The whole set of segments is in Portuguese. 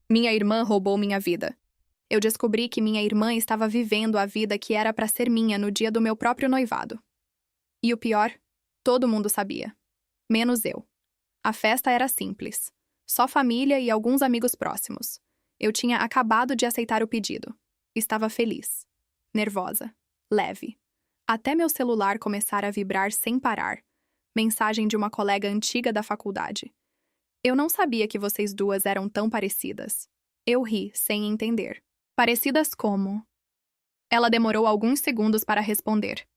Minha irmã roubou minha vida. Eu descobri que minha irmã estava vivendo a vida que era para ser minha no dia do meu próprio noivado. E o pior, todo mundo sabia. Menos eu. A festa era simples. Só família e alguns amigos próximos. Eu tinha acabado de aceitar o pedido. Estava feliz. Nervosa. Leve. Até meu celular começar a vibrar sem parar. Mensagem de uma colega antiga da faculdade. Eu não sabia que vocês duas eram tão parecidas. Eu ri, sem entender. Parecidas como? Ela demorou alguns segundos para responder.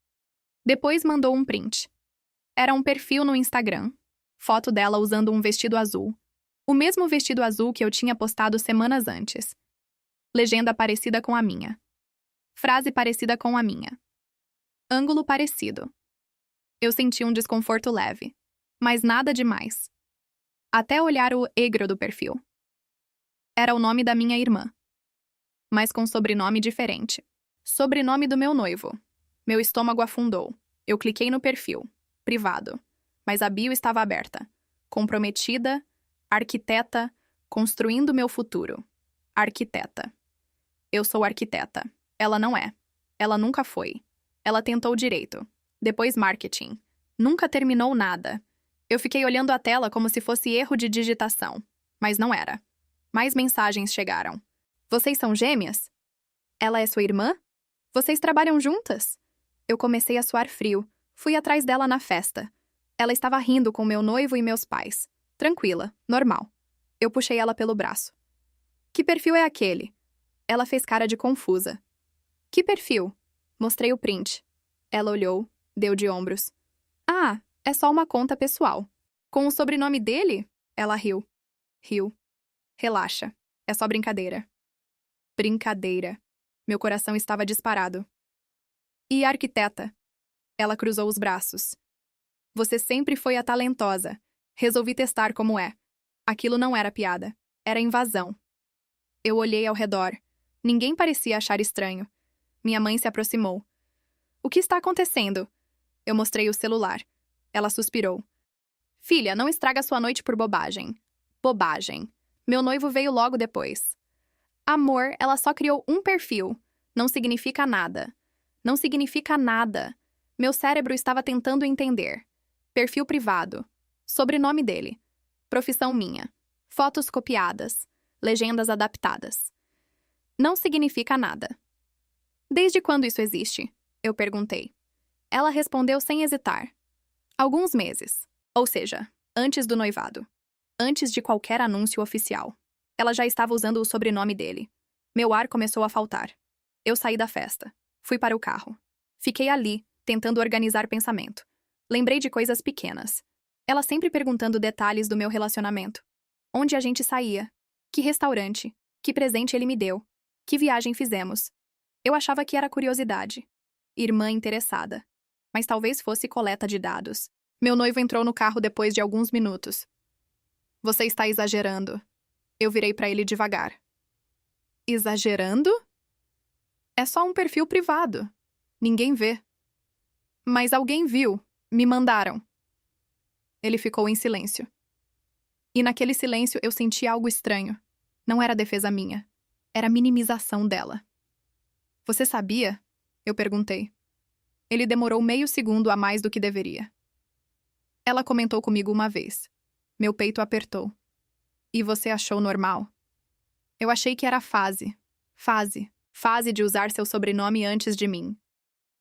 Depois mandou um print. Era um perfil no Instagram. Foto dela usando um vestido azul. O mesmo vestido azul que eu tinha postado semanas antes. Legenda parecida com a minha. Frase parecida com a minha. Ângulo parecido. Eu senti um desconforto leve. Mas nada demais. Até olhar o egro do perfil. Era o nome da minha irmã. Mas com sobrenome diferente. Sobrenome do meu noivo. Meu estômago afundou. Eu cliquei no perfil. Privado. Mas a bio estava aberta. Comprometida, arquiteta, construindo meu futuro. Arquiteta. Eu sou arquiteta. Ela não é. Ela nunca foi. Ela tentou direito. Depois marketing. Nunca terminou nada. Eu fiquei olhando a tela como se fosse erro de digitação. Mas não era. Mais mensagens chegaram. Vocês são gêmeas? Ela é sua irmã? Vocês trabalham juntas? Eu comecei a suar frio. Fui atrás dela na festa. Ela estava rindo com meu noivo e meus pais. Tranquila, normal. Eu puxei ela pelo braço. Que perfil é aquele? Ela fez cara de confusa. Que perfil? Mostrei o print. Ela olhou, deu de ombros. Ah, é só uma conta pessoal. Com o sobrenome dele? Ela riu. Riu. Relaxa. É só brincadeira. Brincadeira. Meu coração estava disparado. E a arquiteta? Ela cruzou os braços. Você sempre foi a talentosa. Resolvi testar como é. Aquilo não era piada. Era invasão. Eu olhei ao redor. Ninguém parecia achar estranho. Minha mãe se aproximou. O que está acontecendo? Eu mostrei o celular. Ela suspirou. Filha, não estraga sua noite por bobagem. Bobagem. Meu noivo veio logo depois. Amor, ela só criou um perfil. Não significa nada. Não significa nada. Meu cérebro estava tentando entender. Perfil privado. Sobrenome dele. Profissão minha. Fotos copiadas. Legendas adaptadas. Não significa nada. Desde quando isso existe? Eu perguntei. Ela respondeu sem hesitar. Alguns meses. Ou seja, antes do noivado. Antes de qualquer anúncio oficial. Ela já estava usando o sobrenome dele. Meu ar começou a faltar. Eu saí da festa. Fui para o carro. Fiquei ali, tentando organizar pensamento. Lembrei de coisas pequenas. Ela sempre perguntando detalhes do meu relacionamento. Onde a gente saía? Que restaurante? Que presente ele me deu? Que viagem fizemos? Eu achava que era curiosidade. Irmã interessada. Mas talvez fosse coleta de dados. Meu noivo entrou no carro depois de alguns minutos. Você está exagerando. Eu virei para ele devagar. Exagerando? É só um perfil privado. Ninguém vê. Mas alguém viu. Me mandaram. Ele ficou em silêncio. E naquele silêncio eu senti algo estranho. Não era defesa minha. Era minimização dela. Você sabia? Eu perguntei. Ele demorou meio segundo a mais do que deveria. Ela comentou comigo uma vez. Meu peito apertou. E você achou normal? Eu achei que era fase. Fase. Fase de usar seu sobrenome antes de mim.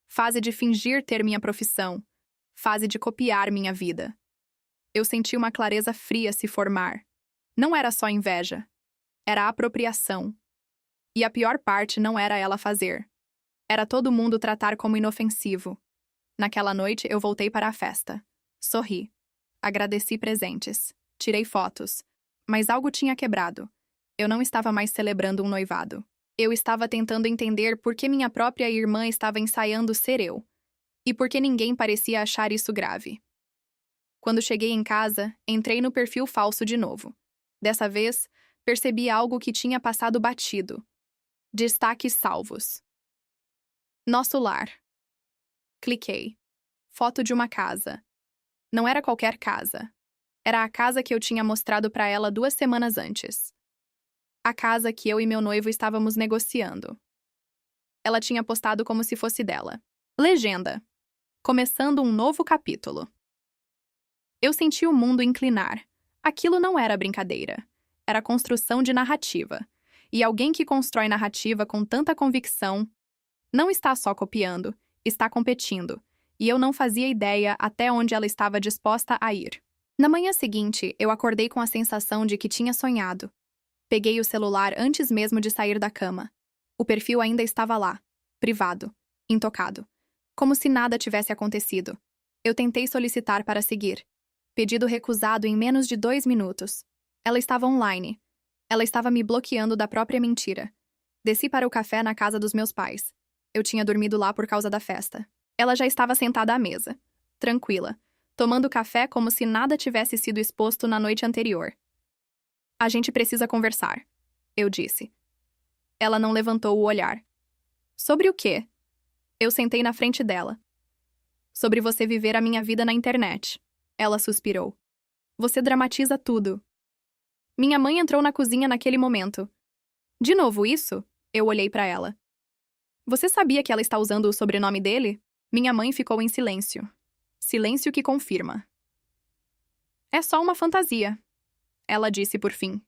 Fase de fingir ter minha profissão. Fase de copiar minha vida. Eu senti uma clareza fria se formar. Não era só inveja. Era apropriação. E a pior parte não era ela fazer. Era todo mundo tratar como inofensivo. Naquela noite eu voltei para a festa. Sorri. Agradeci presentes. Tirei fotos. Mas algo tinha quebrado. Eu não estava mais celebrando um noivado. Eu estava tentando entender por que minha própria irmã estava ensaiando ser eu. E por que ninguém parecia achar isso grave. Quando cheguei em casa, entrei no perfil falso de novo. Dessa vez, percebi algo que tinha passado batido. Destaques salvos. Nosso lar. Cliquei. Foto de uma casa. Não era qualquer casa. Era a casa que eu tinha mostrado para ela 2 semanas antes. A casa que eu e meu noivo estávamos negociando. Ela tinha postado como se fosse dela. Legenda. Começando um novo capítulo. Eu senti o mundo inclinar. Aquilo não era brincadeira. Era construção de narrativa. E alguém que constrói narrativa com tanta convicção não está só copiando, está competindo. E eu não fazia ideia até onde ela estava disposta a ir. Na manhã seguinte, eu acordei com a sensação de que tinha sonhado. Peguei o celular antes mesmo de sair da cama. O perfil ainda estava lá, privado, intocado, como se nada tivesse acontecido. Eu tentei solicitar para seguir. Pedido recusado em menos de 2 minutos. Ela estava online. Ela estava me bloqueando da própria mentira. Desci para o café na casa dos meus pais. Eu tinha dormido lá por causa da festa. Ela já estava sentada à mesa, tranquila, tomando café como se nada tivesse sido exposto na noite anterior. A gente precisa conversar, eu disse. Ela não levantou o olhar. Sobre o quê? Eu sentei na frente dela. Sobre você viver a minha vida na internet. Ela suspirou. Você dramatiza tudo. Minha mãe entrou na cozinha naquele momento. De novo isso? Eu olhei para ela. Você sabia que ela está usando o sobrenome dele? Minha mãe ficou em silêncio. Silêncio que confirma. É só uma fantasia. Ela disse por fim.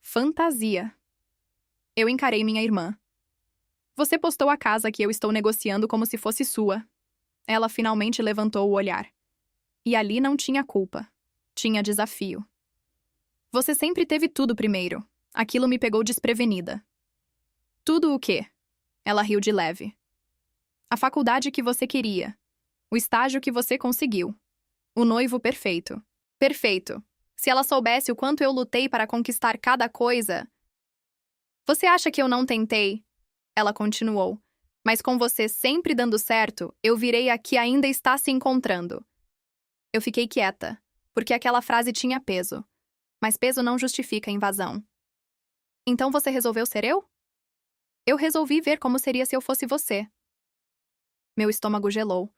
Fantasia. Eu encarei minha irmã. Você postou a casa que eu estou negociando como se fosse sua. Ela finalmente levantou o olhar. E ali não tinha culpa. Tinha desafio. Você sempre teve tudo primeiro. Aquilo me pegou desprevenida. Tudo o quê? Ela riu de leve. A faculdade que você queria. O estágio que você conseguiu. O noivo perfeito. Perfeito. Se ela soubesse o quanto eu lutei para conquistar cada coisa... Você acha que eu não tentei? Ela continuou. Mas com você sempre dando certo, eu virei a que ainda está se encontrando. Eu fiquei quieta, porque aquela frase tinha peso. Mas peso não justifica invasão. Então você resolveu ser eu? Eu resolvi ver como seria se eu fosse você. Meu estômago gelou.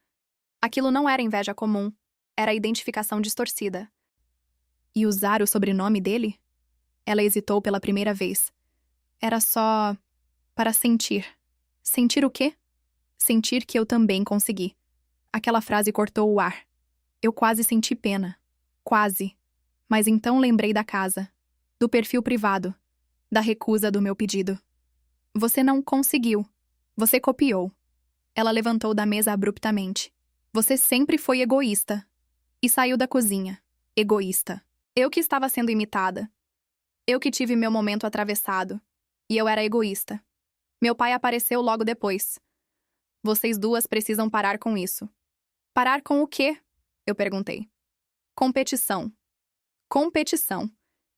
Aquilo não era inveja comum, era identificação distorcida. E usar o sobrenome dele? Ela hesitou pela primeira vez. Era só... para sentir. Sentir o quê? Sentir que eu também consegui. Aquela frase cortou o ar. Eu quase senti pena. Quase. Mas então lembrei da casa. Do perfil privado. Da recusa do meu pedido. Você não conseguiu. Você copiou. Ela levantou da mesa abruptamente. Você sempre foi egoísta. E saiu da cozinha. Egoísta. Eu que estava sendo imitada. Eu que tive meu momento atravessado. E eu era egoísta. Meu pai apareceu logo depois. Vocês duas precisam parar com isso. Parar com o quê? Eu perguntei. Competição. Competição.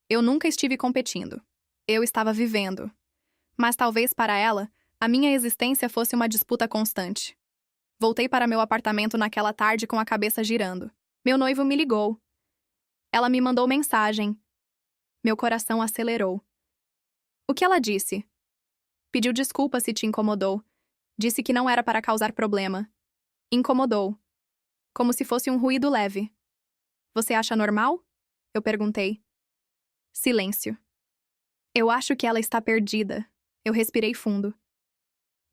Eu nunca estive competindo. Eu estava vivendo. Mas talvez para ela, a minha existência fosse uma disputa constante. Voltei para meu apartamento naquela tarde com a cabeça girando. Meu noivo me ligou. Ela me mandou mensagem. Meu coração acelerou. O que ela disse? Pediu desculpa se te incomodou. Disse que não era para causar problema. Incomodou. Como se fosse um ruído leve. Você acha normal? Eu perguntei. Silêncio. Eu acho que ela está perdida. Eu respirei fundo.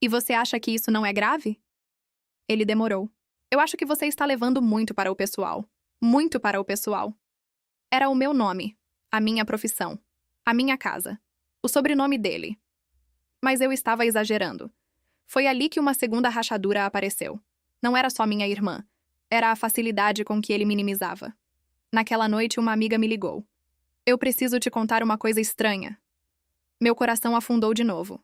E você acha que isso não é grave? Ele demorou. Eu acho que você está levando muito para o pessoal. Muito para o pessoal. Era o meu nome, a minha profissão, a minha casa, o sobrenome dele. Mas eu estava exagerando. Foi ali que uma segunda rachadura apareceu. Não era só minha irmã. Era a facilidade com que ele minimizava. Naquela noite, uma amiga me ligou. Eu preciso te contar uma coisa estranha. Meu coração afundou de novo.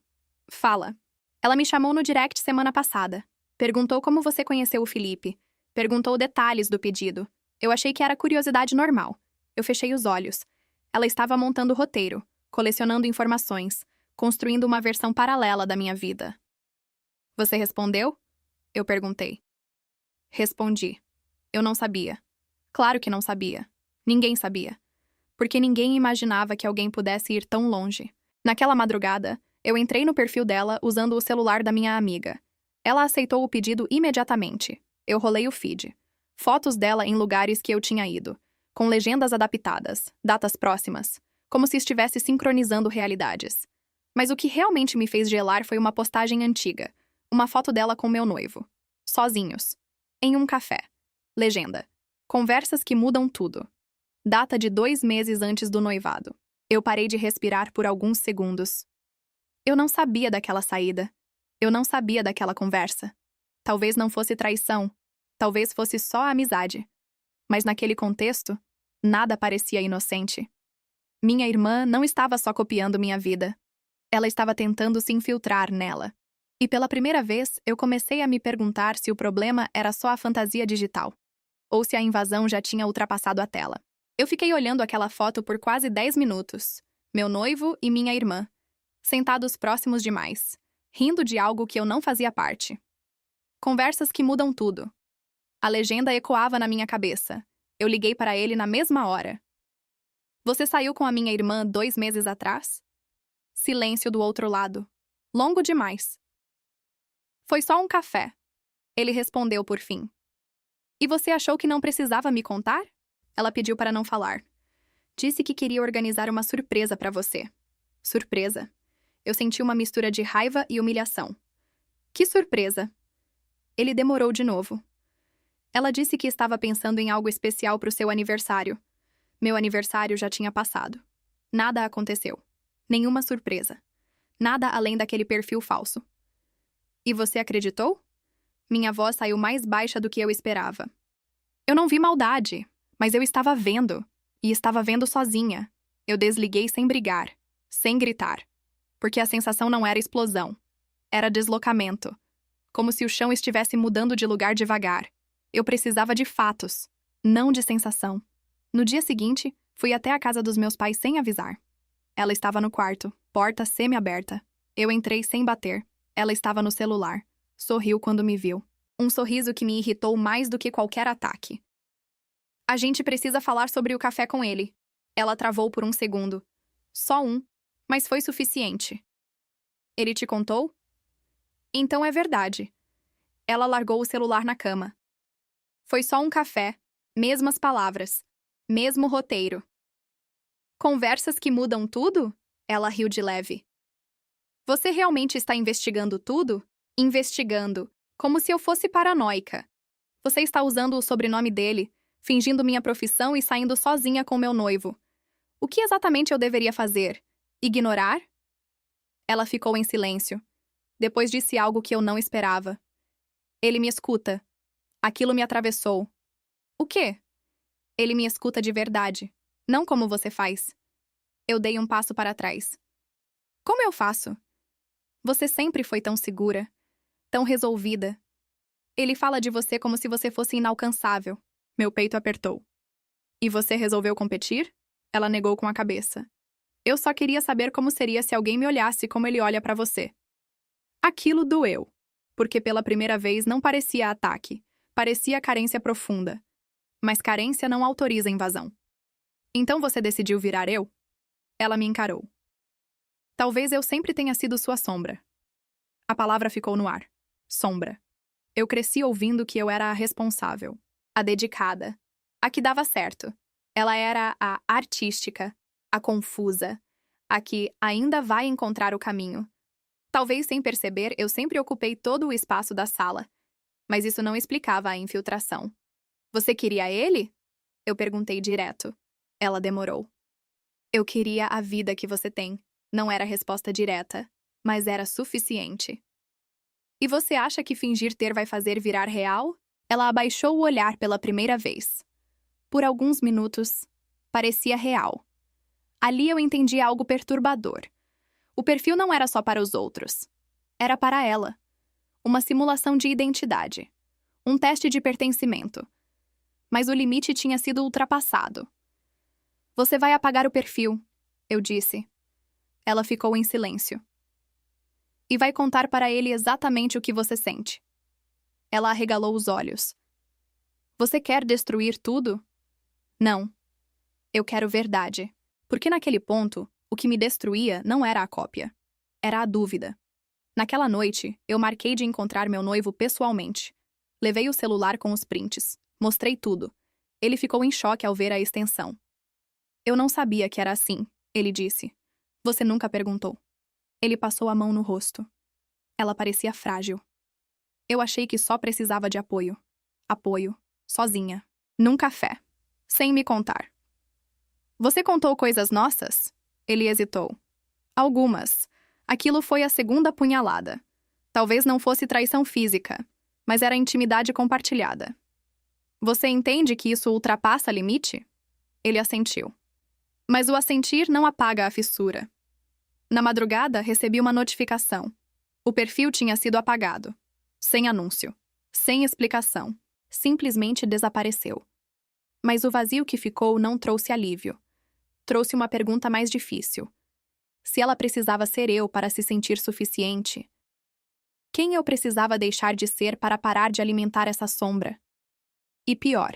Fala. Ela me chamou no direct semana passada. Perguntou como você conheceu o Felipe. Perguntou detalhes do pedido. Eu achei que era curiosidade normal. Eu fechei os olhos. Ela estava montando o roteiro, colecionando informações, construindo uma versão paralela da minha vida. Você respondeu? Eu perguntei. Respondi. Eu não sabia. Claro que não sabia. Ninguém sabia. Porque ninguém imaginava que alguém pudesse ir tão longe. Naquela madrugada, eu entrei no perfil dela usando o celular da minha amiga. Ela aceitou o pedido imediatamente. Eu rolei o feed. Fotos dela em lugares que eu tinha ido, com legendas adaptadas, datas próximas, como se estivesse sincronizando realidades. Mas o que realmente me fez gelar foi uma postagem antiga, uma foto dela com meu noivo. Sozinhos. Em um café. Legenda. Conversas que mudam tudo. Data de 2 meses antes do noivado. Eu parei de respirar por alguns segundos. Eu não sabia daquela saída. Eu não sabia daquela conversa. Talvez não fosse traição. Talvez fosse só amizade. Mas naquele contexto, nada parecia inocente. Minha irmã não estava só copiando minha vida. Ela estava tentando se infiltrar nela. E pela primeira vez, eu comecei a me perguntar se o problema era só a fantasia digital, ou se a invasão já tinha ultrapassado a tela. Eu fiquei olhando aquela foto por quase 10 minutos. Meu noivo e minha irmã, sentados próximos demais, rindo de algo que eu não fazia parte. Conversas que mudam tudo. A legenda ecoava na minha cabeça. Eu liguei para ele na mesma hora. Você saiu com a minha irmã 2 meses atrás? Silêncio do outro lado. Longo demais. Foi só um café. Ele respondeu por fim. E você achou que não precisava me contar? Ela pediu para não falar. Disse que queria organizar uma surpresa para você. Surpresa. Eu senti uma mistura de raiva e humilhação. Que surpresa? Ele demorou de novo. Ela disse que estava pensando em algo especial para o seu aniversário. Meu aniversário já tinha passado. Nada aconteceu. Nenhuma surpresa. Nada além daquele perfil falso. E você acreditou? Minha voz saiu mais baixa do que eu esperava. Eu não vi maldade, mas eu estava vendo. E estava vendo sozinha. Eu desliguei sem brigar, sem gritar. Porque a sensação não era explosão. Era deslocamento. Como se o chão estivesse mudando de lugar devagar. Eu precisava de fatos, não de sensação. No dia seguinte, fui até a casa dos meus pais sem avisar. Ela estava no quarto, porta semi-aberta. Eu entrei sem bater. Ela estava no celular. Sorriu quando me viu. Um sorriso que me irritou mais do que qualquer ataque. A gente precisa falar sobre o café com ele. Ela travou por um segundo. Só um, mas foi suficiente. Ele te contou? Então é verdade. Ela largou o celular na cama. Foi só um café, mesmas palavras, mesmo roteiro. Conversas que mudam tudo? Ela riu de leve. Você realmente está investigando tudo? Investigando, como se eu fosse paranoica. Você está usando o sobrenome dele, fingindo minha profissão e saindo sozinha com meu noivo. O que exatamente eu deveria fazer? Ignorar? Ela ficou em silêncio. Depois disse algo que eu não esperava. Ele me escuta. Aquilo me atravessou. O quê? Ele me escuta de verdade. Não como você faz. Eu dei um passo para trás. Como eu faço? Você sempre foi tão segura, tão resolvida. Ele fala de você como se você fosse inalcançável. Meu peito apertou. E você resolveu competir? Ela negou com a cabeça. Eu só queria saber como seria se alguém me olhasse como ele olha para você. Aquilo doeu, porque pela primeira vez não parecia ataque, parecia carência profunda. Mas carência não autoriza invasão. Então você decidiu virar eu? Ela me encarou. Talvez eu sempre tenha sido sua sombra. A palavra ficou no ar. Sombra. Eu cresci ouvindo que eu era a responsável, a dedicada, a que dava certo. Ela era a artística, a confusa, a que ainda vai encontrar o caminho. Talvez sem perceber, eu sempre ocupei todo o espaço da sala. Mas isso não explicava a infiltração. Você queria ele? Eu perguntei direto. Ela demorou. Eu queria a vida que você tem. Não era resposta direta, mas era suficiente. E você acha que fingir ter vai fazer virar real? Ela abaixou o olhar pela primeira vez. Por alguns minutos, parecia real. Ali eu entendi algo perturbador. O perfil não era só para os outros. Era para ela. Uma simulação de identidade. Um teste de pertencimento. Mas o limite tinha sido ultrapassado. Você vai apagar o perfil, eu disse. Ela ficou em silêncio. E vai contar para ele exatamente o que você sente. Ela arregalou os olhos. Você quer destruir tudo? Não. Eu quero verdade. Porque naquele ponto, o que me destruía não era a cópia. Era a dúvida. Naquela noite, eu marquei de encontrar meu noivo pessoalmente. Levei o celular com os prints. Mostrei tudo. Ele ficou em choque ao ver a extensão. Eu não sabia que era assim. Ele disse. Você nunca perguntou. Ele passou a mão no rosto. Ela parecia frágil. Eu achei que só precisava de apoio. Apoio. Sozinha. Num café. Sem me contar. Você contou coisas nossas? Ele hesitou. Algumas. Aquilo foi a segunda punhalada. Talvez não fosse traição física, mas era intimidade compartilhada. Você entende que isso ultrapassa limite? Ele assentiu. Mas o assentir não apaga a fissura. Na madrugada, recebi uma notificação. O perfil tinha sido apagado. Sem anúncio. Sem explicação. Simplesmente desapareceu. Mas o vazio que ficou não trouxe alívio. Trouxe uma pergunta mais difícil. Se ela precisava ser eu para se sentir suficiente, quem eu precisava deixar de ser para parar de alimentar essa sombra? E pior,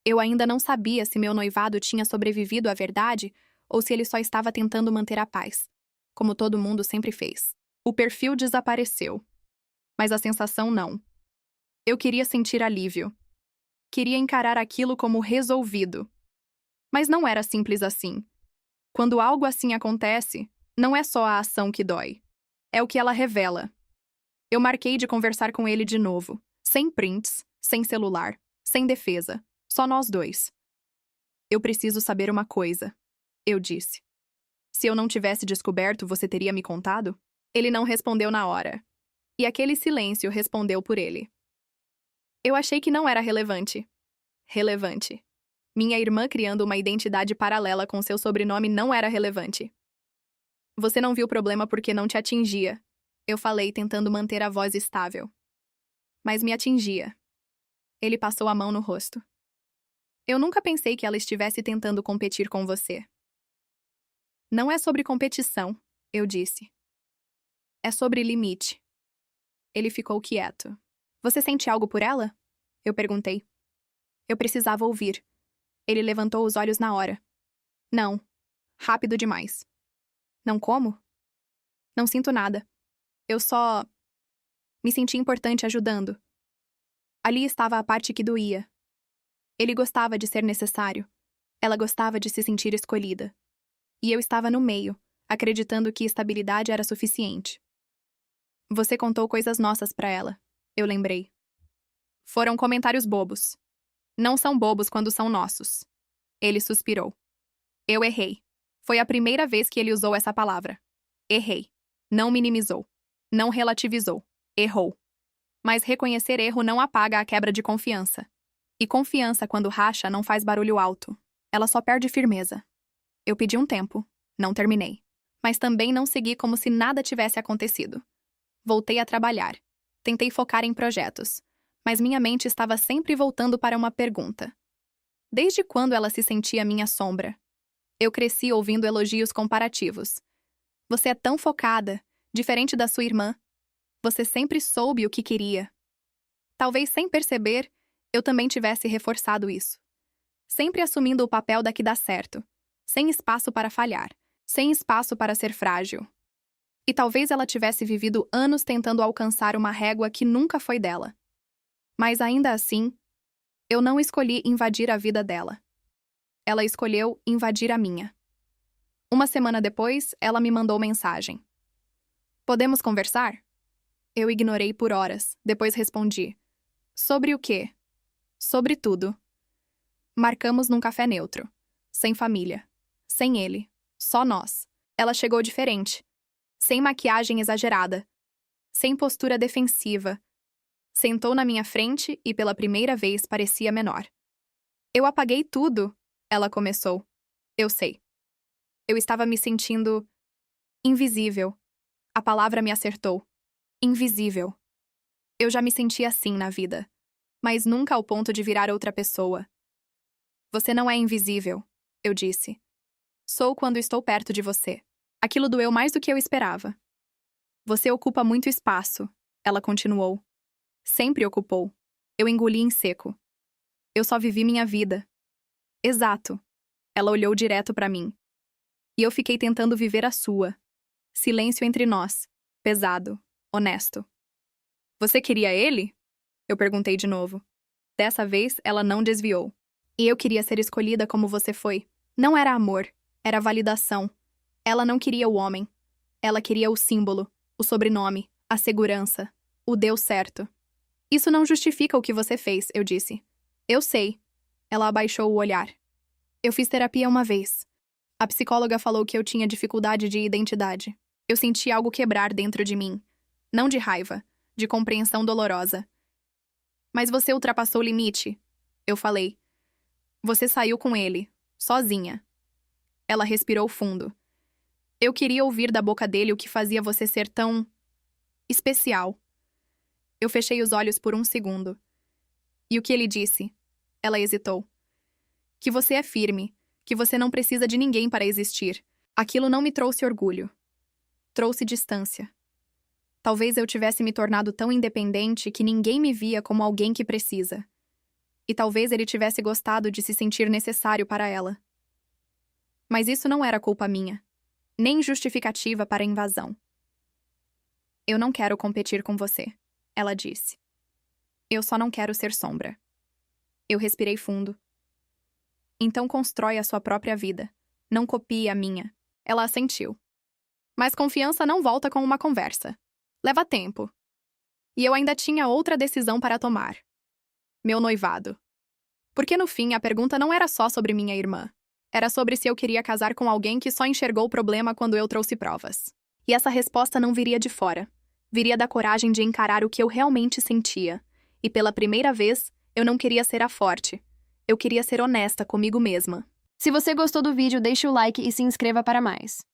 eu ainda não sabia se meu noivado tinha sobrevivido à verdade ou se ele só estava tentando manter a paz, como todo mundo sempre fez. O perfil desapareceu, mas a sensação não. Eu queria sentir alívio. Queria encarar aquilo como resolvido. Mas não era simples assim. Quando algo assim acontece, não é só a ação que dói. É o que ela revela. Eu marquei de conversar com ele de novo, sem prints, sem celular, sem defesa, só nós dois. Eu preciso saber uma coisa, eu disse. Se eu não tivesse descoberto, você teria me contado? Ele não respondeu na hora. E aquele silêncio respondeu por ele. Eu achei que não era relevante. Relevante. Minha irmã criando uma identidade paralela com seu sobrenome não era relevante. Você não viu o problema porque não te atingia. Eu falei, tentando manter a voz estável. Mas me atingia. Ele passou a mão no rosto. Eu nunca pensei que ela estivesse tentando competir com você. Não é sobre competição, eu disse. É sobre limite. Ele ficou quieto. Você sente algo por ela? Eu perguntei. Eu precisava ouvir. Ele levantou os olhos na hora. Não. Rápido demais. Não como? Não sinto nada. Eu só me senti importante ajudando. Ali estava a parte que doía. Ele gostava de ser necessário. Ela gostava de se sentir escolhida. E eu estava no meio, acreditando que estabilidade era suficiente. Você contou coisas nossas pra ela, eu lembrei. Foram comentários bobos. Não são bobos quando são nossos. Ele suspirou. Eu errei. Foi a primeira vez que ele usou essa palavra. Errei. Não minimizou. Não relativizou. Errou. Mas reconhecer erro não apaga a quebra de confiança. E confiança, quando racha, não faz barulho alto. Ela só perde firmeza. Eu pedi um tempo. Não terminei. Mas também não segui como se nada tivesse acontecido. Voltei a trabalhar. Tentei focar em projetos. Mas minha mente estava sempre voltando para uma pergunta. Desde quando ela se sentia minha sombra? Eu cresci ouvindo elogios comparativos. Você é tão focada, diferente da sua irmã. Você sempre soube o que queria. Talvez sem perceber, eu também tivesse reforçado isso. Sempre assumindo o papel da que dá certo, sem espaço para falhar, sem espaço para ser frágil. E talvez ela tivesse vivido anos tentando alcançar uma régua que nunca foi dela. Mas ainda assim, eu não escolhi invadir a vida dela. Ela escolheu invadir a minha. Uma semana depois, ela me mandou mensagem. Podemos conversar? Eu ignorei por horas, depois respondi. Sobre o quê? Sobre tudo. Marcamos num café neutro. Sem família. Sem ele. Só nós. Ela chegou diferente. Sem maquiagem exagerada. Sem postura defensiva. Sentou na minha frente e pela primeira vez parecia menor. Eu apaguei tudo, ela começou. Eu sei. Eu estava me sentindo invisível. A palavra me acertou. Invisível. Eu já me senti assim na vida, mas nunca ao ponto de virar outra pessoa. Você não é invisível, eu disse. Sou quando estou perto de você. Aquilo doeu mais do que eu esperava. Você ocupa muito espaço, ela continuou. Sempre ocupou. Eu engoli em seco. Eu só vivi minha vida. Exato. Ela olhou direto para mim. E eu fiquei tentando viver a sua. Silêncio entre nós. Pesado. Honesto. Você queria ele? Eu perguntei de novo. Dessa vez, ela não desviou. E eu queria ser escolhida como você foi. Não era amor. Era validação. Ela não queria o homem. Ela queria o símbolo, o sobrenome, a segurança. O deu certo. Isso não justifica o que você fez, eu disse. Eu sei. Ela abaixou o olhar. Eu fiz terapia uma vez. A psicóloga falou que eu tinha dificuldade de identidade. Eu senti algo quebrar dentro de mim. Não de raiva, de compreensão dolorosa. Mas você ultrapassou o limite, eu falei. Você saiu com ele, sozinha. Ela respirou fundo. Eu queria ouvir da boca dele o que fazia você ser tão especial. Eu fechei os olhos por um segundo. E o que ele disse? Ela hesitou. Que você é firme, que você não precisa de ninguém para existir. Aquilo não me trouxe orgulho. Trouxe distância. Talvez eu tivesse me tornado tão independente que ninguém me via como alguém que precisa. E talvez ele tivesse gostado de se sentir necessário para ela. Mas isso não era culpa minha, nem justificativa para a invasão. Eu não quero competir com você, ela disse. Eu só não quero ser sombra. Eu respirei fundo. Então constrói a sua própria vida. Não copie a minha. Ela assentiu. Mas confiança não volta com uma conversa. Leva tempo. E eu ainda tinha outra decisão para tomar. Meu noivado. Porque no fim a pergunta não era só sobre minha irmã. Era sobre se eu queria casar com alguém que só enxergou o problema quando eu trouxe provas. E essa resposta não viria de fora. Viria da coragem de encarar o que eu realmente sentia. E pela primeira vez, eu não queria ser a forte. Eu queria ser honesta comigo mesma. Se você gostou do vídeo, deixe o like e se inscreva para mais.